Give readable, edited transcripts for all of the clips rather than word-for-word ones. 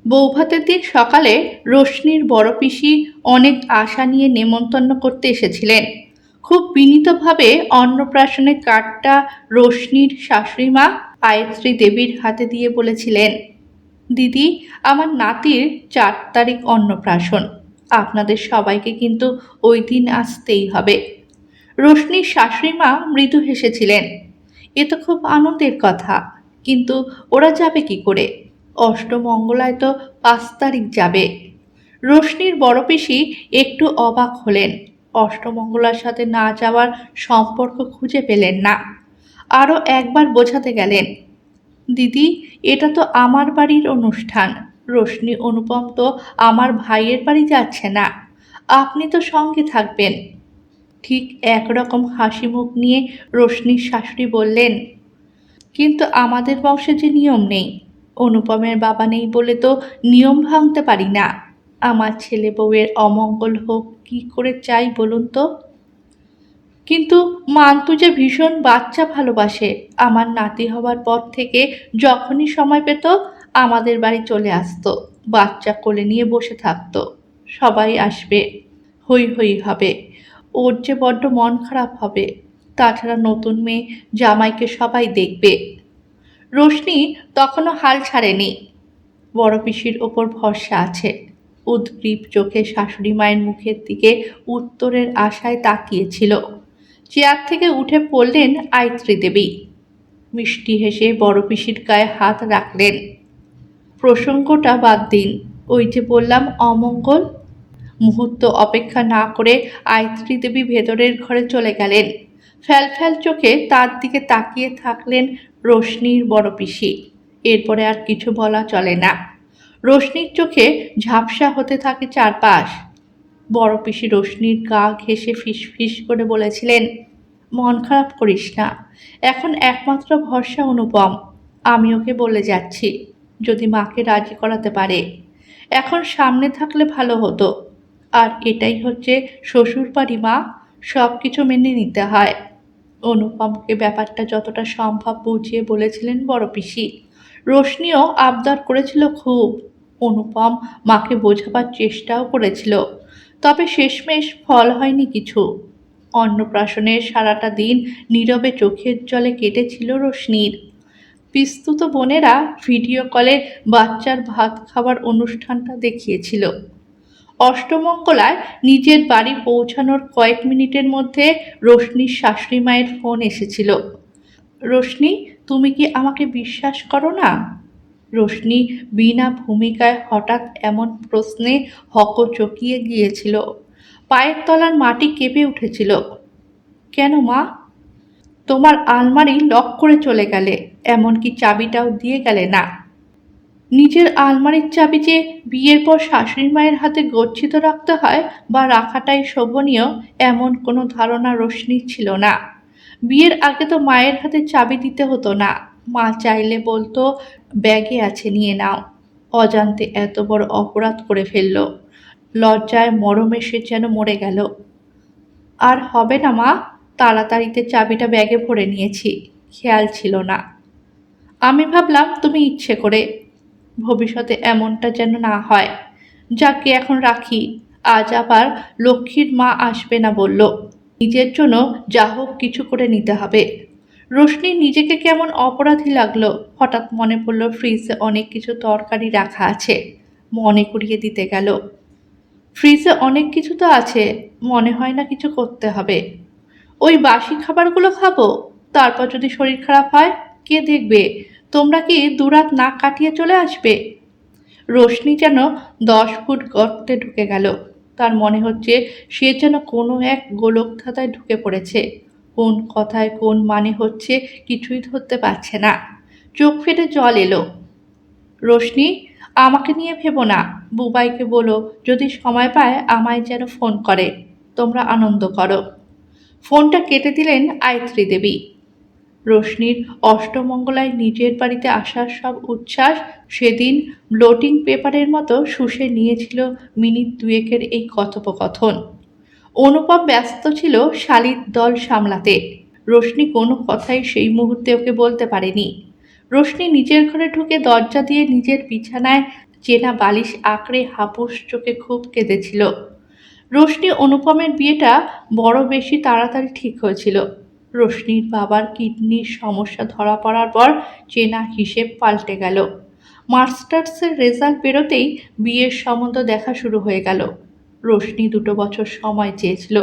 বৌভাতের দিন সকালে রোশনির বড় পিসি অনেক আশা নিয়ে নেমন্তন্ন করতে এসেছিলেন। খুব বিনীতভাবে অন্নপ্রাশনের কার্ডটা রোশনির শাশুড়িমা গায়ত্রী দেবীর হাতে দিয়ে বলেছিলেন, দিদি, আমার নাতির 4 তারিখ অন্নপ্রাশন। আপনাদের সবাইকে কিন্তু ওই দিন আসতেই হবে। রোশনির শাশুড়িমা মৃদু হেসেছিলেন। এ তো খুব আনন্দের কথা, কিন্তু ওরা যাবে কি করে? অষ্টমঙ্গলায় তো 5 তারিখ যাবে। রোশনির বড় পিসি একটু অবাক হলেন। অষ্টমঙ্গলার সাথে না যাওয়ার সম্পর্ক খুঁজে পেলেন না। আরও একবার বোঝাতে গেলেন, দিদি, এটা তো আমার বাড়ির অনুষ্ঠান। রোশনি অনুপম তো আমার ভাইয়ের বাড়ি যাচ্ছে না। আপনি তো সঙ্গে থাকবেন। ঠিক একরকম হাসি মুখ নিয়ে রোশনির শাশুড়ি বললেন, কিন্তু আমাদের বংশে যে নিয়ম নেই। অনুপমের বাবা নেই বলে তো নিয়ম ভাঙতে পারি না। আমার ছেলে বউয়ের অমঙ্গল হোক কি করে চাই বলুন তো? কিন্তু মান্তু যে ভীষণ বাচ্চা ভালোবাসে। আমার নাতি হবার পর থেকে যখনই সময় পেত আমাদের বাড়ি চলে আসতো, বাচ্চা কোলে নিয়ে বসে থাকতো। সবাই আসবে, হই হই হবে। ওর যে বড্ড মন খারাপ হবে। তাছাড়া নতুন মেয়ে জামাইকে সবাই দেখবে। রোশনি তখনও হাল ছাড়েনি। বড় পিসির ওপর ভরসা আছে। উদ্গ্রীব চোখে শাশুড়ি মায়ের মুখের দিকে উত্তরের আশায় তাকিয়েছিল। চেয়ার থেকে উঠে পড়লেন আয়ত্রী দেবী। মিষ্টি হেসে বড় পিসির গায়ে হাত রাখলেন। প্রসঙ্গটা বাদ দিন। ওই যে বললাম অমঙ্গল। মুহূর্ত অপেক্ষা না করে আয়ত্রী দেবী ভেতরের ঘরে চলে গেলেন। ফ্যাল ফ্যাল চোখে তার দিকে তাকিয়ে থাকলেন রোশনির বড় পিসি। এরপরে আর কিছু বলা চলে না। রোশনির চোখে ঝাপসা হতে থাকে চারপাশ। বড় পিসি রোশনির গা ঘেঁষে ফিস ফিস করে বলেছিলেন, মন খারাপ করিস না। এখন একমাত্র ভরসা অনুপম। আমি ওকে বলে যাচ্ছি, যদি মাকে রাজি করাতে পারে। এখন সামনে থাকলে ভালো হতো। আর এটাই হচ্ছে শ্বশুর বাড়ি মা, সব কিছু মেনে নিতে হয়। অনুপমকে ব্যাপারটা যতটা সম্ভব বুঝিয়ে বলেছিলেন বড় পিসি। রোশনিও আবদার করেছিল খুব। অনুপম মাকে বোঝাবার চেষ্টাও করেছিল, তবে শেষমেশ ফল হয়নি কিছু। অন্নপ্রাশনের সারাটা দিন নীরবে চোখের জলে কেটেছিল রোশনির। পিস্তুত বোনেরা ভিডিও কলে বাচ্চার ভাত খাওয়ার অনুষ্ঠানটা দেখিয়েছিল। অষ্টমঙ্গলায় নিজের বাড়ি পৌঁছানোর কয়েক মিনিটের মধ্যে রোশনির শাশুড়ি মায়ের ফোন এসেছিল। রোশনি, তুমি কি আমাকে বিশ্বাস করো না? রোশনি বিনা ভূমিকায় হঠাৎ এমন প্রশ্নে হকচকিয়ে গিয়েছিল। পায়ের তলার মাটি কেঁপে উঠেছিল। কেন মা? তোমার আলমারি লক করে চলে গেলে, এমনকি চাবিটাও দিয়ে গেলে না। নিজের আলমারির চাবি যে বিয়ের পর শাশুড়ি মায়ের হাতে গচ্ছিত রাখতে হয় বা রাখাটাই শোভনীয়, এমন কোনো ধারণা রোশনির ছিল না। বিয়ের আগে তো মায়ের হাতে চাবি দিতে হতো না। মা চাইলে বলতো, ব্যাগে আছে নিয়ে নাও। অজান্তে এত বড় অপরাধ করে ফেলল। লজ্জায় মরমে সে যেন মরে গেল। আর হবে না মা, তাড়াতাড়িতে চাবিটা ব্যাগে ভরে নিয়েছি, খেয়াল ছিল না। আমি ভাবলাম তুমি ইচ্ছে করে। ভবিষ্যতে এমনটা যেন না হয়। যাকে এখন রাখি। আজ আবার লক্ষ্মীর মা আসবে না বলল। নিজের জন্য যা হোক কিছু করে নিতে হবে। রোশনি নিজেকে কেমন অপরাধী লাগলো। হঠাৎ মনে পড়ল ফ্রিজে অনেক কিছু তরকারি রাখা আছে। মনে করিয়ে দিতে গেল, ফ্রিজে অনেক কিছু তো আছে, মনে হয় না কিছু করতে হবে। ওই বাসি খাবারগুলো খাবো, তারপর যদি শরীর খারাপ হয় কে দেখবে? তোমরা কি দুরাত নাক কাটিয়ে চলে আসবে? রোশনি যেন 10 ফুট গর্তে ঢুকে গেল। তার মনে হচ্ছে সে যেন কোনো এক গোলকধাঁধায় ঢুকে পড়েছে। কোন কথায় কোন মানে হচ্ছে কিছুই ধরতে পারছে না। চোখ ফেটে জল এলো। রোশনি, আমাকে নিয়ে ভেবো না। বুবাইকে বলো যদি সময় পায় আমায় যেন ফোন করে। তোমরা আনন্দ করো। ফোনটা কেটে দিলেন আয়ত্রী দেবী। রোশনির অষ্টমঙ্গলায় নিজের বাড়িতে আসার সব উচ্ছ্বাস সেদিন ব্লোটিং পেপারের মতো শুষে নিয়েছিল মিনিট দুয়েকের এই কথোপকথন। অনুপম ব্যস্ত ছিল শালির দল সামলাতে। রোশনি কোনো কথাই সেই মুহূর্তে ওকে বলতে পারেনি। রোশনি নিজের ঘরে ঢুকে দরজা দিয়ে নিজের বিছানায় চেনা বালিশ আঁকড়ে হাপুস চোখে খুব কেঁদেছিল। রোশনি অনুপমের বিয়েটা বড় বেশি তাড়াতাড়ি ঠিক হয়েছিল। রোশনির বাবার কিডনির সমস্যা ধরা পড়ার পর চেনা হিসেব পাল্টে গেল। মাস্টার্সের রেজাল্ট বেরোতেই বিয়ের সম্বন্ধ দেখা শুরু হয়ে গেল। রোশনি 2 বছর সময় চেয়েছিল।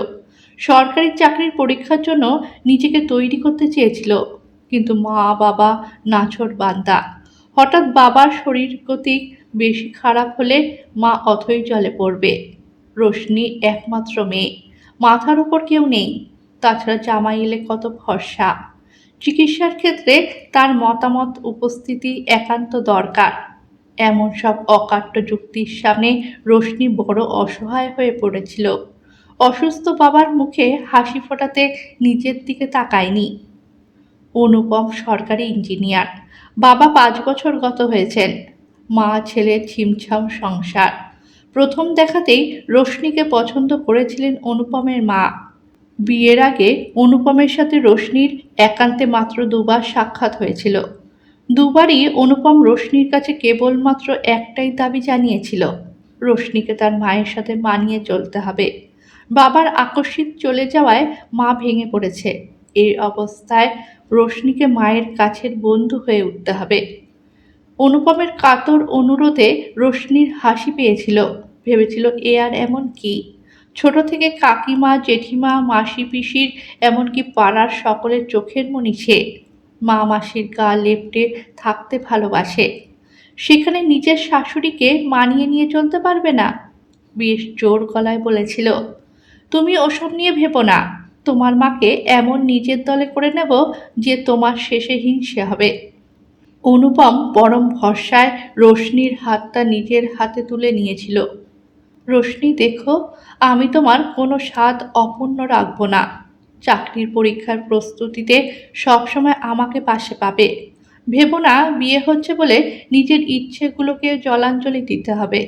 সরকারি চাকরির পরীক্ষার জন্য নিজেকে তৈরি করতে চেয়েছিল, কিন্তু মা বাবা নাছোড়বান্দা। হঠাৎ বাবার শরীর গতিক বেশি খারাপ হলে মা অথই জলে পড়বে। রোশনি একমাত্র মেয়ে, মাথার উপর কেউ নেই, তাছাড়া জামাই এলে কত ভরসা। চিকিৎসার ক্ষেত্রে তার মতামত উপস্থিতি একান্ত দরকার। এমন সব অকাট্য যুক্তির সামনে রোশনি বড় অসহায় হয়ে পড়েছিল। অসুস্থ বাবার মুখে হাসি ফোটাতে নিজের দিকে তাকায়নি। অনুপম সরকারি ইঞ্জিনিয়ার, বাবা 5 বছর গত হয়েছেন। মা ছেলের ছিমছাম সংসার। প্রথম দেখাতেই রোশনিকে পছন্দ করেছিলেন অনুপমের মা। বিয়ের আগে অনুপমের সাথে রোশনির একান্তে মাত্র 2বার সাক্ষাৎ হয়েছিল। দুবারই অনুপম রোশনির কাছে কেবলমাত্র একটাই দাবি জানিয়েছিল, রোশনিকে তার মায়ের সাথে মানিয়ে চলতে হবে। বাবার আকস্মিক চলে যাওয়ায় মা ভেঙে পড়েছে। এই অবস্থায় রোশনিকে মায়ের কাছের বন্ধু হয়ে উঠতে হবে। অনুপমের কাতর অনুরোধে রোশনির হাসি পেয়েছিল। ভেবেছিল এ আর এমন কি, ছোট থেকে কাকিমা জেঠিমা মাসি পিসির এমনকি পাড়ার সকলের চোখের মণি সে। মা মাসির গা লেপ্টে থাকতে ভালোবাসে, সেখানে নিজের শাশুড়িকে মানিয়ে নিয়ে চলতে পারবে না। বেশ জোর গলায় বলেছিল, তুমি ওসব নিয়ে ভেবো না, তোমার মাকে এমন নিজের দলে করে নেব যে তোমার শেষে হিংসে হবে। অনুপম পরম ভরসায় রোশনির হাতটা নিজের হাতে তুলে নিয়েছিল। রোশনি দেখো, আমি তোমার কোনো স্বাদ অপূর্ণ রাখবো না। চাকরির পরীক্ষার প্রস্তুতিতে সবসময় আমাকে পাশে পাবে। ভেবো না বিয়ে হচ্ছে বলে নিজের ইচ্ছেগুলোকে জলাঞ্জলি দিতে হবে।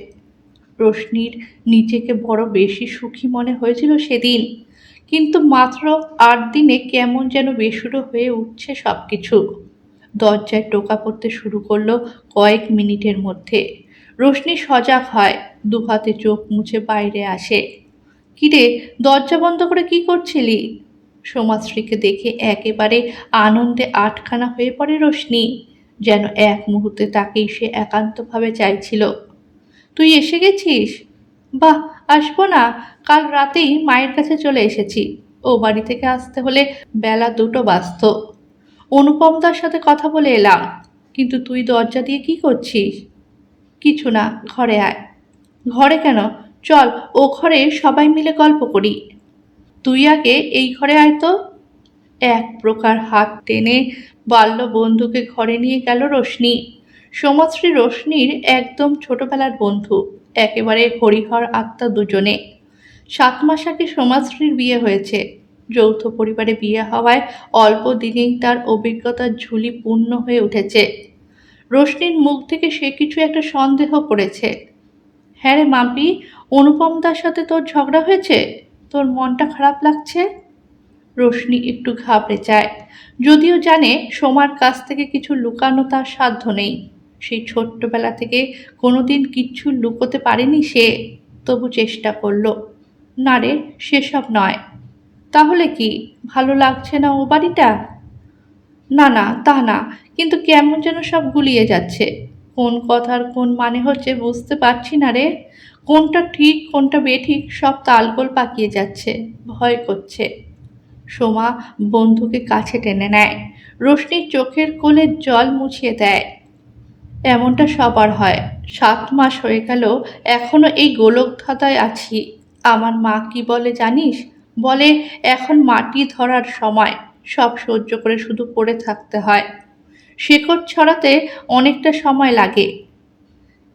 রোশনির নিজেকে বড় বেশি সুখী মনে হয়েছিল সেদিন, কিন্তু মাত্র 8 দিনে কেমন যেন বেসুরো হয়ে উঠছে সবকিছু। দরজায় টোকা পড়তে শুরু করলো কয়েক মিনিটের মধ্যে। রোশনি সজাগ হয়, দুহাতে চোখ মুছে বাইরে আসে। কিরে, দরজা বন্ধ করে কি করছিলি? সোমাশ্রীকে দেখে একেবারে আনন্দে আটখানা হয়ে পড়ে রোশনি, যেন এক মুহূর্তে তাকেই সে একান্তভাবে চাইছিল। তুই এসে গেছিস? বাহ, আসবো না, কাল রাতেই মায়ের কাছে চলে এসেছি। ও বাড়ি থেকে আসতে হলে বেলা 2টো বাজত। অনুপমদার সাথে কথা বলে এলাম। কিন্তু তুই দরজা দিয়ে কি করছিস? কিছু না, ঘরে আয়। ঘরে কেন? চল, ও ঘরে সবাই মিলে গল্প করি। তুই আগে এই ঘরে আয় তো। এক প্রকার হাত টেনে বাল্য বন্ধুকে ঘরে নিয়ে গেল রোশনি। সোমাশ্রী রোশনির একদম ছোটবেলার বন্ধু, একেবারে হরিহর আত্মা দুজনে। 7 মাস আগে সোমাশ্রীর বিয়ে হয়েছে। যৌথ পরিবারে বিয়ে হওয়ায় অল্প দিনেই তার অভিজ্ঞতার ঝুলি পূর্ণ হয়ে উঠেছে। রোশনির মুখ থেকে সে কিছু একটা সন্দেহ করেছে। হ্যাঁ রে মাম্পি, অনুপমদার সাথে তোর ঝগড়া হয়েছে? তোর মনটা খারাপ লাগছে? রোশনি একটু ঘাবড়ে যায়, যদিও জানে সোমার কাছ থেকে কিছু লুকানো তার সাধ্য নেই। সেই ছোট্টবেলা থেকে কোনোদিন কিচ্ছু লুকোতে পারেনি সে, তবু চেষ্টা করলো। না রে, সেসব নয়। তাহলে কি, ভালো লাগছে না ও বাড়িটা? না না, তা না, কিন্তু কেমন যেন সব গুলিয়ে যাচ্ছে। কোন কথার কোন মানে হচ্ছে বুঝতে পারছি না রে। কোনটা ঠিক কোনটা বেঠিক সব তালগোল পাকিয়ে যাচ্ছে, ভয় করছে। সোমা বন্ধুকে কাছে টেনে নেয়, রোশনির চোখের কোলের জল মুছিয়ে দেয়। এমনটা সবার হয়। 7 মাস হয়ে গেল, এখনো এই গোলকধাঁধায় আছি। আমার মা কি বলে জানিস? বলে এখন মাটি ধরার সময়, সব সহ্য করে শুধু পড়ে থাকতে হয়। শেকড় ছড়াতে অনেকটা সময় লাগে,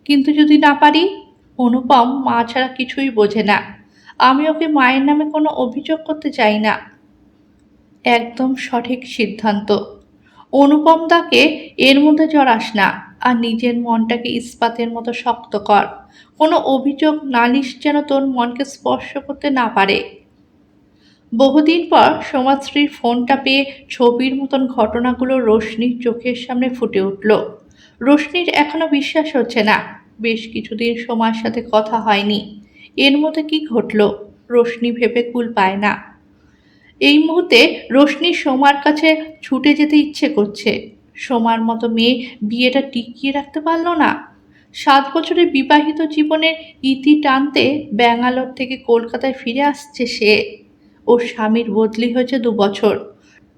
কিন্তু যদি না পারি? অনুপম মা ছাড়া কিছুই বোঝে না। আমি ওকে মায়ের নামে কোনো অভিযোগ করতে চাই না। একদম সঠিক সিদ্ধান্ত। অনুপম দাকে এর মধ্যে জড়াস না, আর নিজের মনটাকে ইস্পাতের মতো শক্ত কর। কোনো অভিযোগ নালিশ যেন তোর মনকে স্পর্শ করতে না পারে। বহুদিন পর সোমাশ্রীর ফোনটা পেয়ে ছবির মতন ঘটনাগুলো রোশনির চোখের সামনে ফুটে উঠল। রোশনির এখনো বিশ্বাস হচ্ছে না, বেশ কিছুদিন সোমার সাথে কথা হয়নি। এর মধ্যে কি ঘটলো? রোশনি ভেবে কুল পায় না। এই মুহূর্তে রোশনির সোমার কাছে ছুটে যেতে ইচ্ছে করছে। সোমার মতো মেয়ে বিয়েটা টিকিয়ে রাখতে পারল না। 7 বছরের বিবাহিত জীবনের ইতি টানতে ব্যাঙ্গালোর থেকে কলকাতায় ফিরে আসছে সে। ওর স্বামীর বদলি হয়েছে 2 বছর।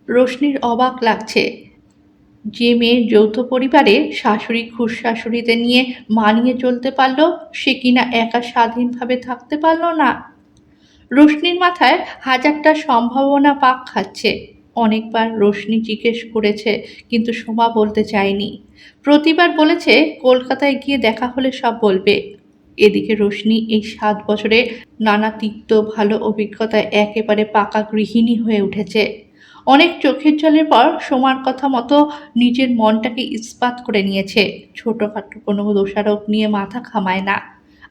রোশনির অবাক লাগছে। যে মেয়ে যৌথ পরিবারে শাশুড়ি খুড়শাশুড়িদের নিয়ে মানিয়ে চলতে পারল, সে কিনা একা স্বাধীনভাবে থাকতে পারল না। রোশনির মাথায় হাজারটা সম্ভাবনা পাক খাচ্ছে। অনেকবার রোশনি জিজ্ঞেস করেছে, কিন্তু সোমা বলতে চায়নি। প্রতিবার বলেছে কলকাতায় গিয়ে দেখা হলে সব বলবে। এদিকে রোশনি এই 7 বছরে নানা তিক্ত ভালো অভিজ্ঞতায় একেবারে পাকা গৃহিণী হয়ে উঠেছে। অনেক চোখের জলের পর সোমার কথা মতো নিজের মনটাকে ইস্পাত করে নিয়েছে। ছোটখাটো কোনো দোষারোপ নিয়ে মাথা ঘামায় না।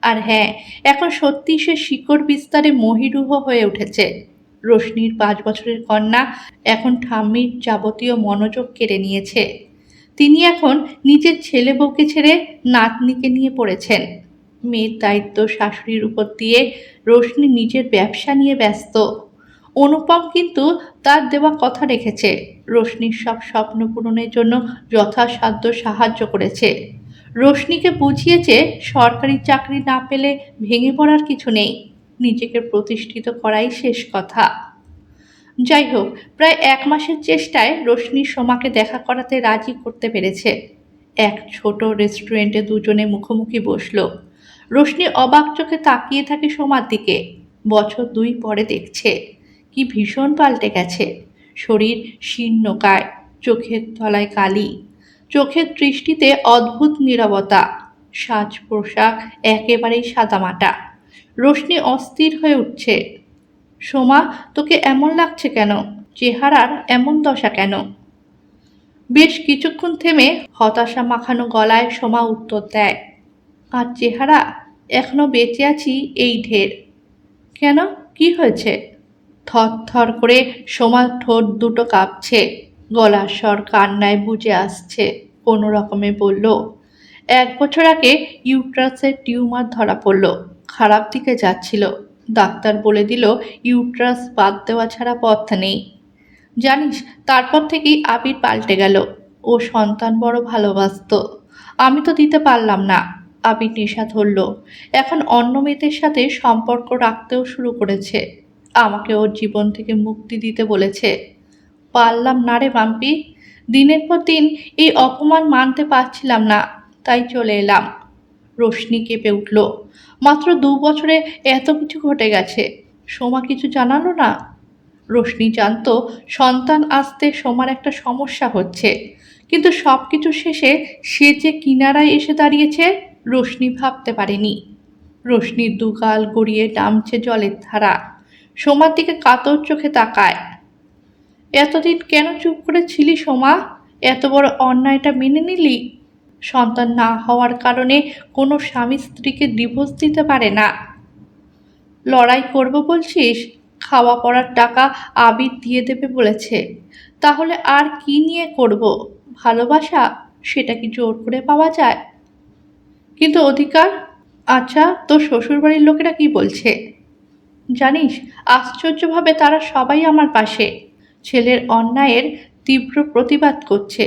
আর হ্যাঁ, এখন সত্যি সে শিকড় বিস্তারে মহিরুহ হয়ে উঠেছে। রোশনির 5 বছরের কন্যা এখন ঠাম্মির যাবতীয় মনোযোগ কেড়ে নিয়েছে। তিনি এখন নিজের ছেলে বউকে ছেড়ে নাতনিকে নিয়ে পড়েছেন। মেয়ের দায়িত্ব শাশুড়ির উপর দিয়ে রোশনি নিজের ব্যবসা নিয়ে ব্যস্ত। অনুপম কিন্তু তার দেওয়া কথা রেখেছে। রোশনির সব স্বপ্ন পূরণের জন্য যথাসাধ্য সাহায্য করেছে। রোশনিকে বুঝিয়েছে সরকারি চাকরি না পেলে ভেঙে পড়ার কিছু নেই, নিজেকে প্রতিষ্ঠিত করাই শেষ কথা। যাই হোক, প্রায় 1 মাসের চেষ্টায় রোশনি সোমাকে দেখা করাতে রাজি করতে পেরেছে। এক ছোট রেস্টুরেন্টে দুজনে মুখোমুখি বসলো। রোশনি অবাক চোখে তাকিয়ে থাকে সোমার দিকে। বছর 2 পরে দেখছে কি ভীষণ পাল্টে গেছে। শরীর শীর্ণকায়, চোখের তলায় কালি, চোখের দৃষ্টিতে অদ্ভুত নীরবতা, সাজ পোশাক একেবারেই সাদামাটা। রোশনি অস্থির হয়ে উঠছে। সোমা, তোকে এমন লাগছে কেন? চেহারার এমন দশা কেন? বেশ কিছুক্ষণ থেমে হতাশা মাখানো গলায় সোমা উত্তর দেয়, আর চেহারা, এখনো বেঁচে আছি এই ঢের। কেন, কি হয়েছে? থরথর করে সোমার ঠোঁট দুটো কাঁপছে, গলার স্বর কান্নায় বুঝে আসছে। কোনো রকমে বলল, 1 বছর আগে ইউট্রাসের টিউমার ধরা পড়ল। খারাপ দিকে যাচ্ছিল। ডাক্তার বলে দিল ইউট্রাস বাদ দেওয়া ছাড়া পথ নেই। জানিস, তারপর থেকেই আবির পাল্টে গেল। ও সন্তান বড় ভালোবাসতো, আমি তো দিতে পারলাম না। আবির নেশা ধরল। এখন অন্য মেয়েদের সাথে সম্পর্ক রাখতেও শুরু করেছে। আমাকে ওর জীবন থেকে মুক্তি দিতে বলেছে। পারলাম না রে মাম্পি। দিনের পর দিন এই অপমান মানতে পারছিলাম না, তাই চলে এলাম। রোশনি কেঁপে উঠল। মাত্র 2 বছরে এত কিছু ঘটে গেছে, সোমা কিছু জানালো না? রোশনি জানতো সন্তান আসতে সোমার একটা সমস্যা হচ্ছে, কিন্তু সব কিছু শেষে সে যে কিনারায় এসে দাঁড়িয়েছে রোশনি ভাবতে পারেনি। রোশনির দুগাল গড়িয়ে নামছে জলের ধারা। সোমার দিকে কাতর চোখে তাকায়। এতদিন কেন চুপ করে ছিলি সোমা? এত বড় অন্যায়টা মেনে নিলি? সন্তান না হওয়ার কারণে কোনো স্বামী স্ত্রীকে ডিভোর্স দিতে পারে না। লড়াই করব বলছিস? খাওয়া পড়ার টাকা আবির দিয়ে দেবে বলেছে। তাহলে আর কি নিয়ে করব? ভালোবাসা, সেটা কি জোর করে পাওয়া যায়? কিন্তু অধিকার? আচ্ছা, তোর শ্বশুরবাড়ির লোকেরা কি বলছে? জানিস, আশ্চর্যভাবে তারা সবাই আমার পাশে। ছেলের অন্যায়ের তীব্র প্রতিবাদ করছে।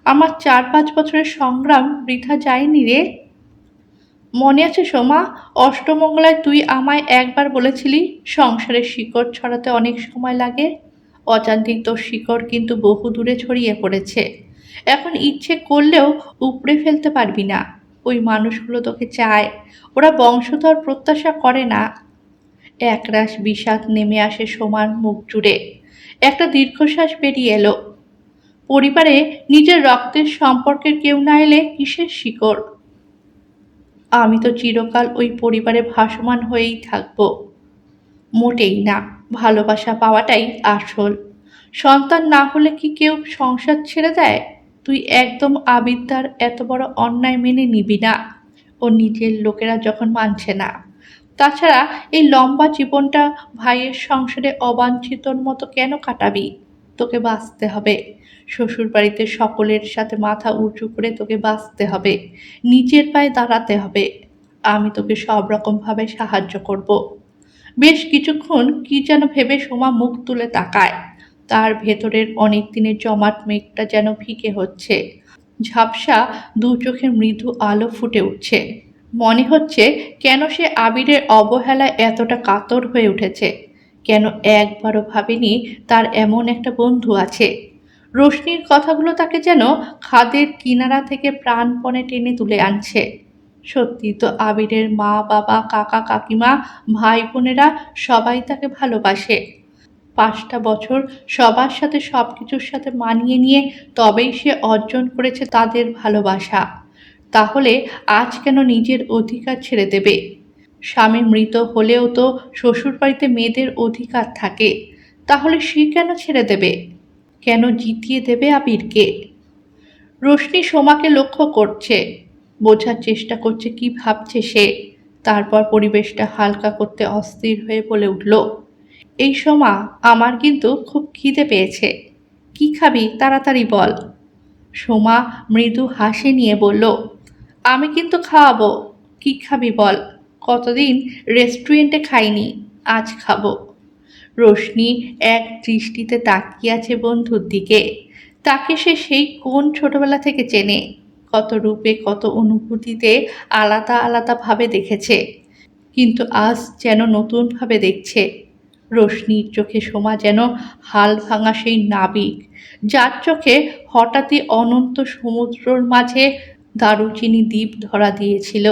আমার 4-5 বছরের সংগ্রাম বৃথা যায়নি রে। মনে আছে সোমা, অষ্টমঙ্গলায় তুই আমায় একবার বলেছিলি সংসারের শিকড় ছড়াতে অনেক সময় লাগে। অজান্তেই তোর শিকড় কিন্তু বহু দূরে ছড়িয়ে পড়েছে। এখন ইচ্ছে করলেও উপড়ে ফেলতে পারবি না। ওই মানুষগুলো তোকে চায়, ওরা বংশধর প্রত্যাশা করে না। একরাশ বিষাদ নেমে আসে সোমার মুখ জুড়ে। একটা দীর্ঘশ্বাস বেরিয়ে এলো। পরিবারে নিজের রক্তের সম্পর্কের কেউ না এলে কিসের শিকড়? আমি তো চিরকাল ওই পরিবারে ভাসমান হয়েই থাকবো। মোটেই না, ভালোবাসা পাওয়াটাই আসল। সন্তান না হলে কি কেউ সংসার ছেড়ে দেয়? তুই একদম আবিদ্যার এত বড় অন্যায় মেনে নিবি না। ও নিজের লোকেরা যখন মানছে না। তাছাড়া এই লম্বা জীবনটা ভাইয়ের সংসারে অবাঞ্ছিতর মতো কেন কাটাবি? তোকে বাঁচতে হবে। শ্বশুরবাড়িতে সকলের সাথে মাথা উঁচু করে তোকে বাঁচতে হবে। নিজের পায়ে দাঁড়াতে হবে। আমি তোকে সব রকমভাবে সাহায্য করব। বেশ কিছুক্ষণ কি যেন ভেবে সোমা মুখ তুলে তাকায়। তার ভেতরের অনেক দিনের জমাট মেঘটা যেন ফিকে হচ্ছে। ঝাপসা দু চোখে মৃদু আলো ফুটে উঠছে। মনে হচ্ছে কেন সে আবিরের অবহেলায় এতটা কাতর হয়ে উঠেছে। কেন একবারও ভাবেনি তার এমন একটা বন্ধু আছে। রোশনির কথাগুলো তাকে যেন খাদের কিনারা থেকে প্রাণপণে টেনে তুলে আনছে। সত্যি তো আবিরের মা বাবা কাকা কাকিমা ভাই বোনেরা সবাই তাকে ভালোবাসে। ৫টা বছর সবার সাথে সবকিছুর সাথে মানিয়ে নিয়ে তবেই সে অর্জন করেছে তাদের ভালোবাসা। তাহলে আজ কেন নিজের অধিকার ছেড়ে দেবে? স্বামী মৃত হলেও তো শ্বশুরবাড়িতে মেয়েদের অধিকার থাকে। তাহলে সে কেন ছেড়ে দেবে? কেন জিতিয়ে দেবে আবিরকে? রোশনি সোমাকে লক্ষ্য করছে, বোঝার চেষ্টা করছে কি ভাবছে সে। তারপর পরিবেশটা হালকা করতে অস্থির হয়ে বলে উঠল, এই সোমা, আমার কিন্তু খুব খিদে পেয়েছে। কি খাবি তাড়াতাড়ি বল। সোমা মৃদু হাসি নিয়ে বলল, আমি কিন্তু খাওয়াবো। কি খাবি বল। কতদিন রেস্টুরেন্টে খাইনি, আজ খাবো। রোশনি এক দৃষ্টিতে তাকিয়ে আছে বন্ধুর দিকে। তাকে সে সেই কোন ছোটবেলা থেকে চেনে। কত রূপে কত অনুভূতিতে আলাদা আলাদাভাবে দেখেছে, কিন্তু আজ যেন নতুনভাবে দেখছে। রোশনির চোখে সোমা যেন হাল ভাঙা সেই নাবিক, যার চোখে হঠাৎই অনন্ত সমুদ্রর মাঝে দারুচিনি দ্বীপ ধরা দিয়েছিল।